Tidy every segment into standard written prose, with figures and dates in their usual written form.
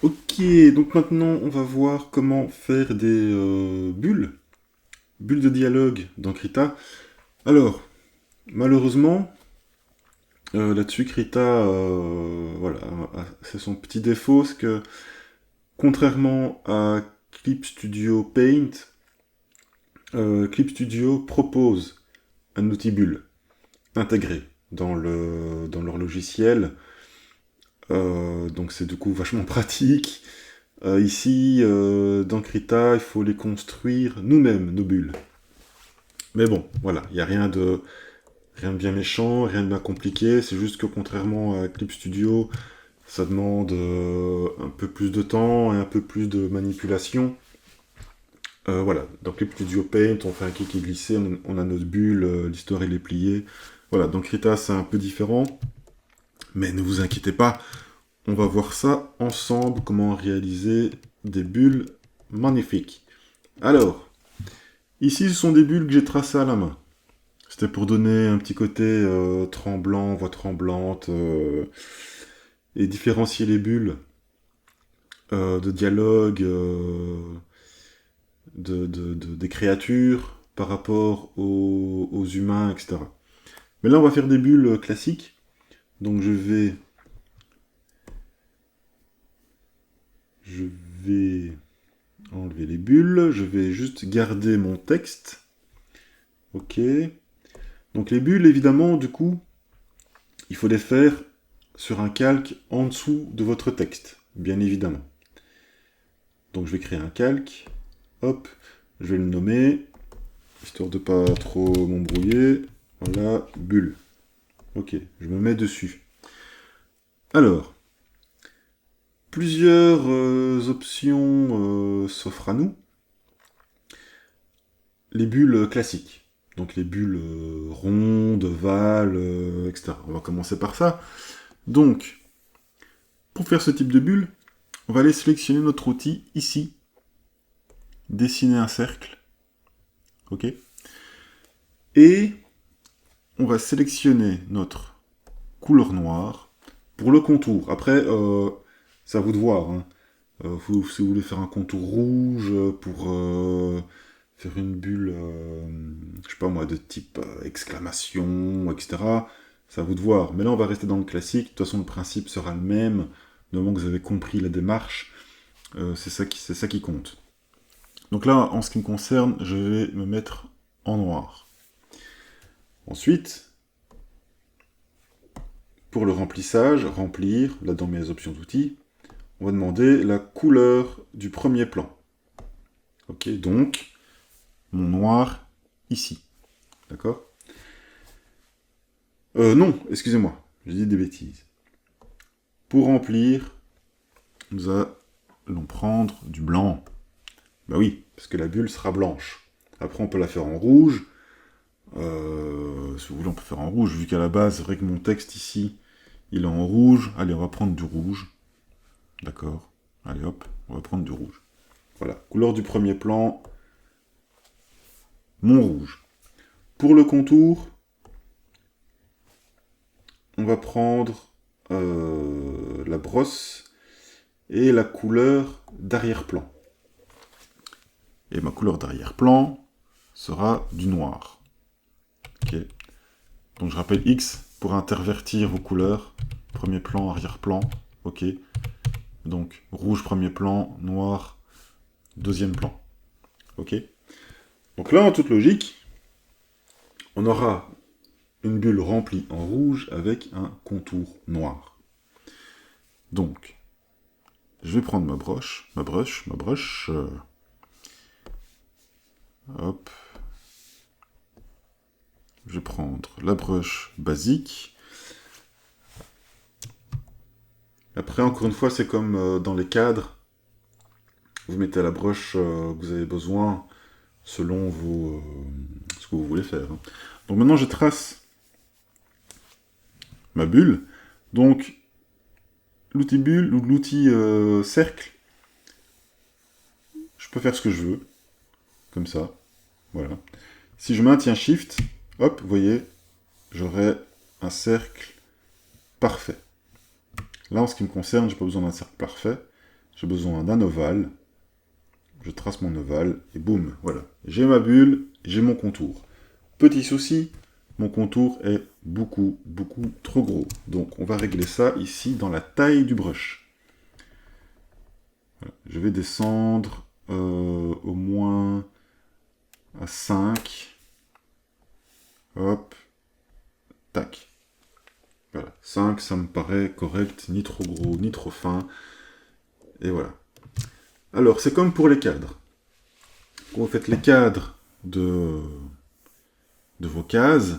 Ok, donc maintenant on va voir comment faire des bulles de dialogue dans Krita. Alors, malheureusement, là-dessus Krita, voilà, c'est son petit défaut, c'est que contrairement à Clip Studio Paint, Clip Studio propose un outil bulle intégré dans leur logiciel. Donc c'est du coup vachement pratique. Ici, dans Krita, il faut les construire nous-mêmes, nos bulles. Mais bon, voilà, il n'y a rien de bien méchant, rien de bien compliqué, c'est juste que contrairement à Clip Studio, ça demande un peu plus de temps et un peu plus de manipulation. Voilà, dans Clip Studio Paint, on fait un clic et glisser, on a notre bulle, l'histoire elle est pliée. Voilà, dans Krita c'est un peu différent, mais ne vous inquiétez pas, on va voir ça ensemble, comment réaliser des bulles magnifiques. Alors, ici ce sont des bulles que j'ai tracées à la main. C'était pour donner un petit côté tremblant, voix tremblante, et différencier les bulles de dialogue des créatures par rapport aux humains, etc. Mais là, on va faire des bulles classiques. Donc je vais enlever les bulles. Je vais juste garder mon texte. Ok. Donc les bulles, évidemment, du coup, il faut les faire sur un calque en dessous de votre texte, bien évidemment. Donc je vais créer un calque. Hop, je vais le nommer, histoire de pas trop m'embrouiller. Voilà, bulle. Ok, je me mets dessus. Alors, plusieurs options s'offrent à nous. Les bulles classiques. Donc les bulles rondes, ovales, etc. On va commencer par ça. Donc, pour faire ce type de bulle, on va aller sélectionner notre outil ici. Dessiner un cercle. Ok. Et on va sélectionner notre couleur noire pour le contour. Après, c'est à vous de voir. Hein. Si vous voulez faire un contour rouge pour faire une bulle, je sais pas moi, de type exclamation, etc. C'est à vous de voir. Mais là, on va rester dans le classique. De toute façon, le principe sera le même. Du moment que vous avez compris la démarche, c'est ça qui compte. Donc là, en ce qui me concerne, je vais me mettre en noir. Ensuite, pour le remplissage, remplir, là dans mes options d'outils, on va demander la couleur du premier plan. Ok, donc, mon noir ici. D'accord Non, excusez-moi, j'ai dit des bêtises. Pour remplir, nous allons prendre du blanc. Bah oui, parce que la bulle sera blanche. Après, on peut la faire en rouge. Si vous voulez, on peut faire en rouge, vu qu'à la base, c'est vrai que mon texte ici, il est en rouge. Allez, on va prendre du rouge. D'accord. Allez, hop, on va prendre du rouge. Voilà, couleur du premier plan, mon rouge. Pour le contour, on va prendre la brosse et la couleur d'arrière-plan. Et ma couleur d'arrière-plan sera du noir. Ok. Donc je rappelle X pour intervertir vos couleurs. Premier plan, arrière-plan. Ok. Donc rouge premier plan, noir deuxième plan. Ok. Donc là, en toute logique, on aura une bulle remplie en rouge avec un contour noir. Donc, je vais prendre ma broche. Hop. Je vais prendre la broche basique. Après, encore une fois, c'est comme dans les cadres. Vous mettez la broche que vous avez besoin selon ce que vous voulez faire. Hein. Donc maintenant, je trace ma bulle. Donc, l'outil bulle ou l'outil cercle, je peux faire ce que je veux. Comme ça. Voilà. Si je maintiens Shift, hop, vous voyez, j'aurai un cercle parfait. Là, en ce qui me concerne, j'ai pas besoin d'un cercle parfait. j'ai besoin d'un ovale. Je trace mon ovale, et boum, voilà. J'ai ma bulle, j'ai mon contour. Petit souci, mon contour est beaucoup trop gros. Donc on va régler ça ici dans la taille du brush. Voilà. Je vais descendre au moins à 5. Hop, tac. Voilà, 5, ça me paraît correct, ni trop gros, ni trop fin. Et voilà. Alors, c'est comme pour les cadres. Quand vous faites les cadres de vos cases,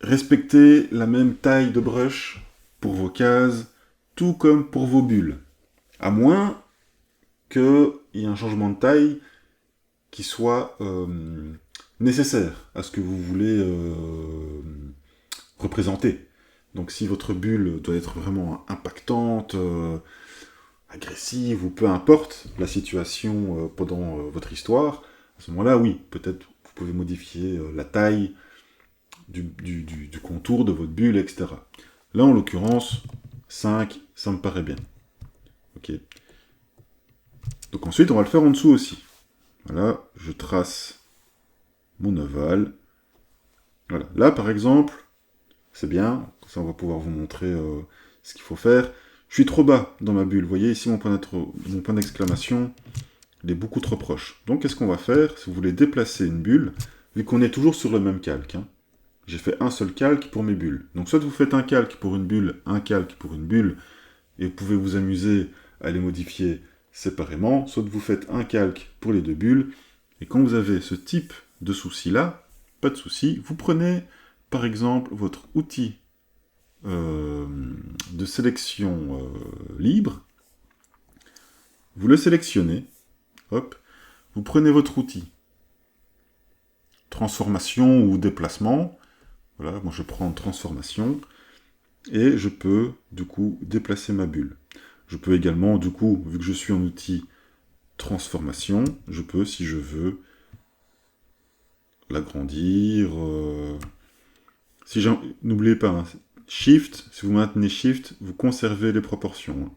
respectez la même taille de brush pour vos cases, tout comme pour vos bulles. À moins qu'il y ait un changement de taille qui soit nécessaire à ce que vous voulez représenter. Donc si votre bulle doit être vraiment impactante, agressive, ou peu importe la situation pendant votre histoire, à ce moment-là, oui, peut-être vous pouvez modifier la taille du contour de votre bulle, etc. Là, en l'occurrence, 5, ça me paraît bien. Ok. Donc ensuite, on va le faire en dessous aussi. Voilà, je trace mon ovale. Voilà. Là, par exemple, c'est bien, ça on va pouvoir vous montrer ce qu'il faut faire. Je suis trop bas dans ma bulle, vous voyez ici mon point d'exclamation, il est beaucoup trop proche. Donc qu'est-ce qu'on va faire? Si vous voulez déplacer une bulle, vu qu'on est toujours sur le même calque, hein, j'ai fait un seul calque pour mes bulles. Donc soit vous faites un calque pour une bulle, un calque pour une bulle, et vous pouvez vous amuser à les modifier séparément, soit vous faites un calque pour les deux bulles, et quand vous avez ce type de souci-là, pas de souci, vous prenez par exemple votre outil de sélection libre, vous le sélectionnez, hop, vous prenez votre outil, transformation ou déplacement, voilà, moi je prends transformation, et je peux du coup déplacer ma bulle. Je peux également, du coup, vu que je suis en outil transformation, je peux, si je veux, l'agrandir. Si n'oubliez pas, hein, Shift, si vous maintenez Shift, vous conservez les proportions. Hein.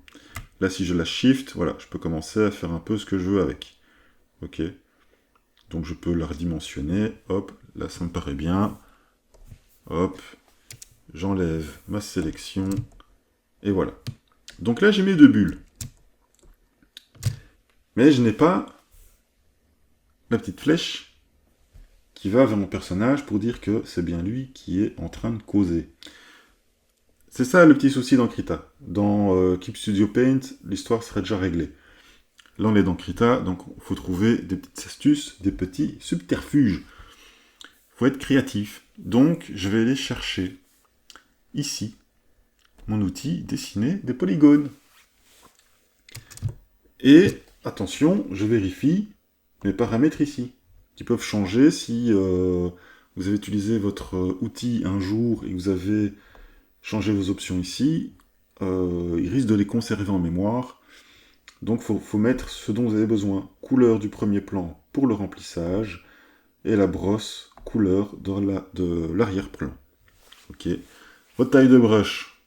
Là, si je la Shift, voilà, je peux commencer à faire un peu ce que je veux avec. Ok. Donc je peux la redimensionner. Hop, là ça me paraît bien. Hop, j'enlève ma sélection. Et voilà. Donc là, j'ai mes deux bulles. Mais je n'ai pas la petite flèche qui va vers mon personnage pour dire que c'est bien lui qui est en train de causer. C'est ça le petit souci dans Krita. Dans Keep Studio Paint, l'histoire serait déjà réglée. Là, on est dans Krita, donc il faut trouver des petites astuces, des petits subterfuges. Il faut être créatif. Donc, je vais aller chercher ici mon outil dessiner des polygones. Et attention, je vérifie mes paramètres ici, qui peuvent changer si vous avez utilisé votre outil un jour et vous avez changé vos options ici. Il risque de les conserver en mémoire. Donc il faut mettre ce dont vous avez besoin. Couleur du premier plan pour le remplissage, et la brosse couleur de l'arrière-plan. Ok. Votre taille de brush,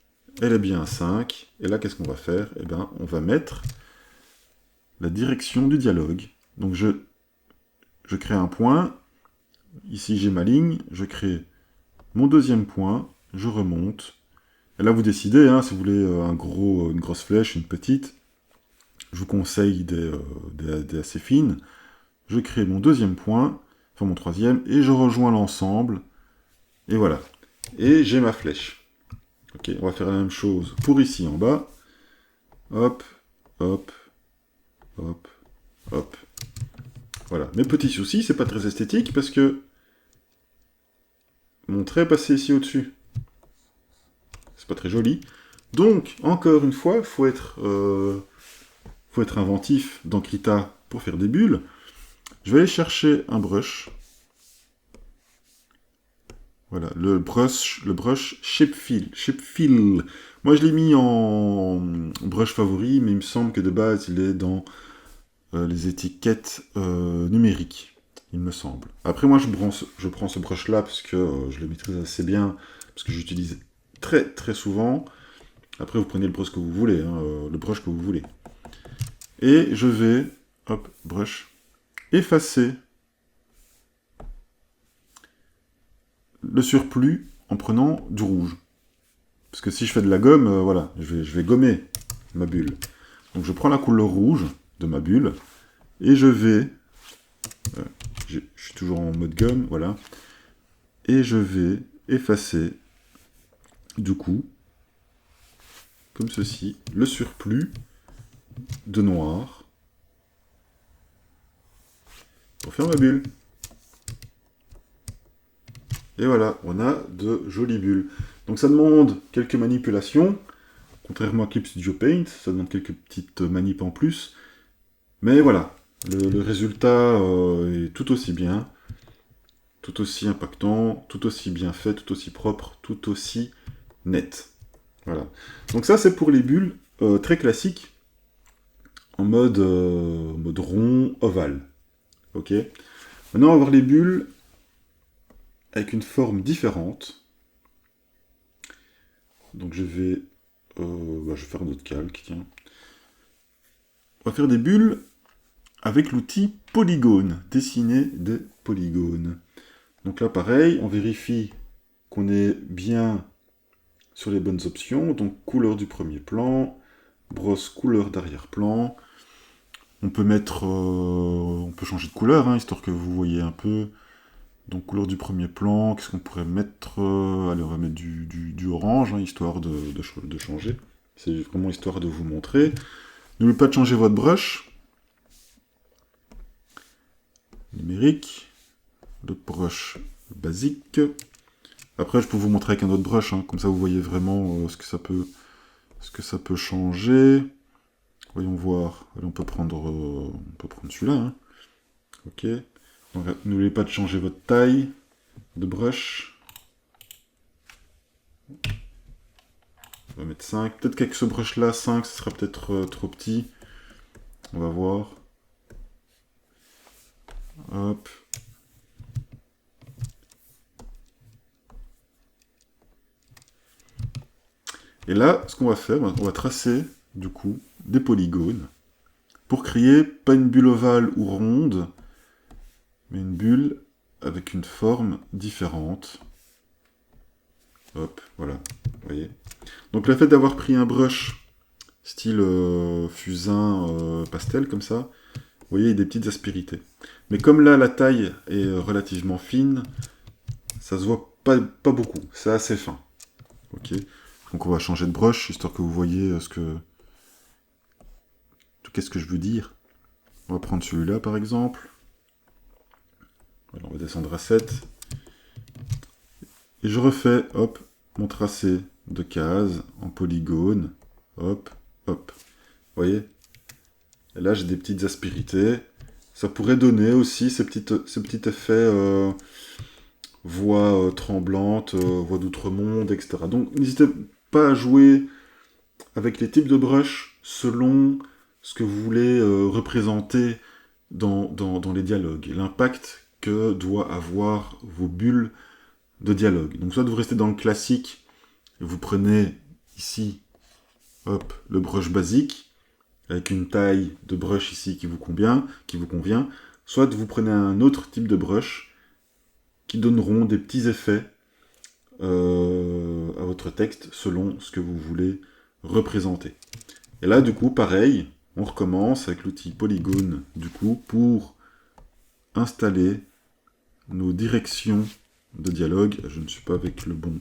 elle est bien à 5. Et là, qu'est-ce qu'on va faire? Eh bien, on va mettre la direction du dialogue. Donc je crée un point. Ici, j'ai ma ligne. Je crée mon deuxième point. Je remonte. Et là, vous décidez, hein, si vous voulez une grosse flèche, une petite. Je vous conseille des assez fines. Je crée mon deuxième point, enfin mon troisième, et je rejoins l'ensemble. Et voilà. Et j'ai ma flèche. Ok, on va faire la même chose pour ici en bas. Hop, hop, hop, hop. Voilà. Mes petits soucis, c'est pas très esthétique parce que mon trait est passé ici au-dessus. C'est pas très joli. Donc, encore une fois, faut être inventif dans Krita pour faire des bulles. Je vais aller chercher un brush. Voilà, le brush Shapefill. Moi, je l'ai mis en brush favori, mais il me semble que de base, il est dans les étiquettes numériques, il me semble. Après, moi, je prends ce brush-là parce que je le maîtrise assez bien, parce que j'utilise très très souvent. Après, vous prenez le brush que vous voulez, hein, le brush que vous voulez. Et je vais, hop, brush, effacer le surplus en prenant du rouge. Parce que si je fais de la gomme, voilà, je vais gommer ma bulle. Donc je prends la couleur rouge de ma bulle, et je vais, je suis toujours en mode gomme, voilà, et je vais effacer, du coup, comme ceci, le surplus de noir pour faire ma bulle. Et voilà, on a de jolies bulles. Donc ça demande quelques manipulations, contrairement à Clip Studio Paint, ça demande quelques petites manips en plus. Mais voilà, le résultat est tout aussi bien, tout aussi impactant, tout aussi bien fait, tout aussi propre, tout aussi net. Voilà. Donc ça c'est pour les bulles très classiques, en mode rond, ovale. Ok. Maintenant on va voir les bulles avec une forme différente. Donc je vais faire un autre calque, tiens. On va faire des bulles avec l'outil polygone, dessiner des polygones. Donc là pareil, on vérifie qu'on est bien sur les bonnes options. Donc couleur du premier plan, brosse couleur d'arrière-plan. On peut mettre, on peut changer de couleur, hein, histoire que vous voyez un peu. Donc couleur du premier plan, qu'est-ce qu'on pourrait mettre allez, on va mettre du orange, hein, histoire de changer. C'est vraiment histoire de vous montrer. N'oubliez pas de changer votre brush. Numérique. Le brush basique. Après, je peux vous montrer avec un autre brush, hein, comme ça vous voyez vraiment ce que ça peut changer. Voyons voir. Allez, on peut prendre celui-là. Hein. Ok. N'oubliez pas de changer votre taille de brush. On va mettre 5. Peut-être qu'avec ce brush-là, 5, ce sera peut-être trop petit. On va voir. Hop. Et là, ce qu'on va faire, on va tracer, du coup, des polygones pour créer pas une bulle ovale ou ronde, mais une bulle avec une forme différente. Hop, voilà, vous voyez. Donc le fait d'avoir pris un brush style fusain pastel comme ça, vous voyez, il y a des petites aspérités. Mais comme là, la taille est relativement fine, ça se voit pas beaucoup, c'est assez fin. Ok. Donc on va changer de brush, histoire que vous voyez qu'est-ce que je veux dire. On va prendre celui-là, par exemple. Alors, on va descendre à 7. Et je refais, hop, mon tracé de cases en polygone. Hop, hop. Vous voyez? Et là, j'ai des petites aspérités. Ça pourrait donner aussi ce petit effet voix tremblante, voix d'outre-monde, etc. Donc, n'hésitez pas à jouer avec les types de brush selon ce que vous voulez représenter dans les dialogues, l'impact que doit avoir vos bulles de dialogue. Donc soit vous restez dans le classique, et vous prenez ici, hop, le brush basique, avec une taille de brush ici qui vous convient, soit vous prenez un autre type de brush qui donneront des petits effets à votre texte selon ce que vous voulez représenter. Et là, du coup, pareil, on recommence avec l'outil polygone, du coup, pour installer nos directions de dialogue. Je ne suis pas avec le bon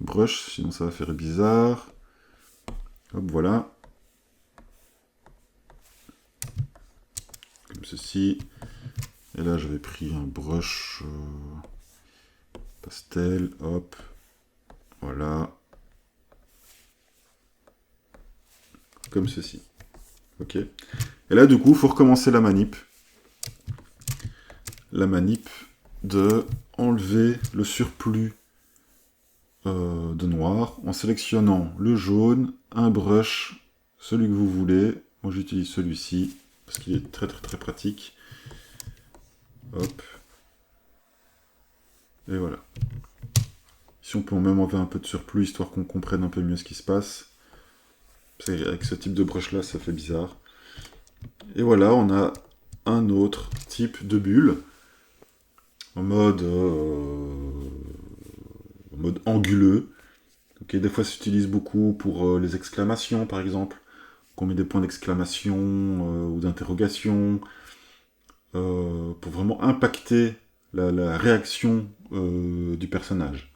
brush, sinon ça va faire bizarre. Hop, voilà. Comme ceci. Et là, j'avais pris un brush pastel, hop. Voilà. Comme ceci. Ok. Et là, du coup, il faut recommencer la manip. La manip de enlever le surplus de noir en sélectionnant le jaune, un brush, celui que vous voulez. Moi, j'utilise celui-ci parce qu'il est très très très pratique. Hop. Et voilà. Ici, on peut même enlever un peu de surplus, histoire qu'on comprenne un peu mieux ce qui se passe. Avec ce type de brush-là, ça fait bizarre. Et voilà, on a un autre type de bulle, en mode anguleux. Okay, des fois, ça s'utilise beaucoup pour les exclamations, par exemple. Qu'on met des points d'exclamation ou d'interrogation, pour vraiment impacter la réaction du personnage.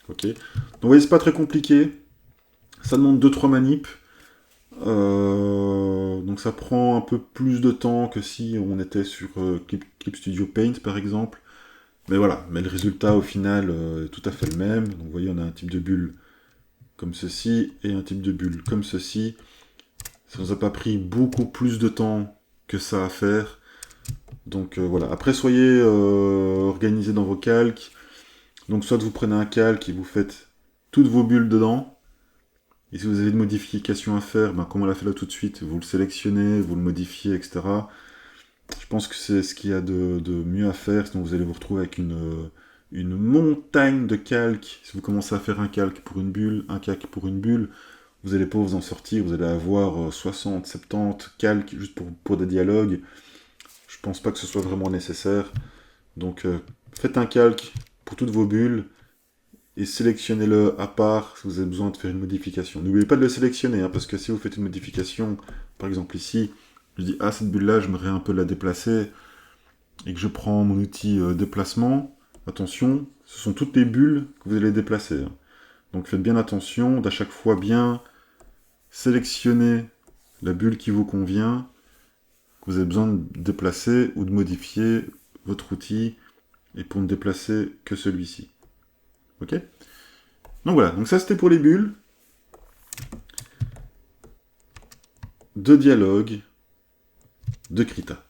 Ok. Donc vous voyez, c'est pas très compliqué. Ça demande 2-3 manips. Donc ça prend un peu plus de temps que si on était sur Clip Studio Paint par exemple. Mais voilà, mais le résultat au final est tout à fait le même. Donc vous voyez, on a un type de bulle comme ceci et un type de bulle comme ceci. Ça nous a pas pris beaucoup plus de temps que ça à faire. Donc voilà, après soyez organisés dans vos calques. Donc soit vous prenez un calque et vous faites toutes vos bulles dedans. Et si vous avez une modification à faire, ben, comme on l'a fait là tout de suite, vous le sélectionnez, vous le modifiez, etc. Je pense que c'est ce qu'il y a de mieux à faire, sinon vous allez vous retrouver avec une montagne de calques. Si vous commencez à faire un calque pour une bulle, un calque pour une bulle, vous allez pas vous en sortir, vous allez avoir 60, 70 calques juste pour des dialogues. Je pense pas que ce soit vraiment nécessaire. Donc faites un calque pour toutes vos bulles et sélectionnez-le à part si vous avez besoin de faire une modification. N'oubliez pas de le sélectionner, hein, parce que si vous faites une modification, par exemple ici, je dis ah cette bulle là j'aimerais un peu la déplacer, et que je prends mon outil déplacement, attention, ce sont toutes les bulles que vous allez déplacer. Hein. Donc faites bien attention d'à chaque fois bien sélectionner la bulle qui vous convient, que vous avez besoin de déplacer ou de modifier votre outil, et pour ne déplacer que celui-ci. Ok? Donc voilà, donc ça c'était pour les bulles. De dialogue de Krita.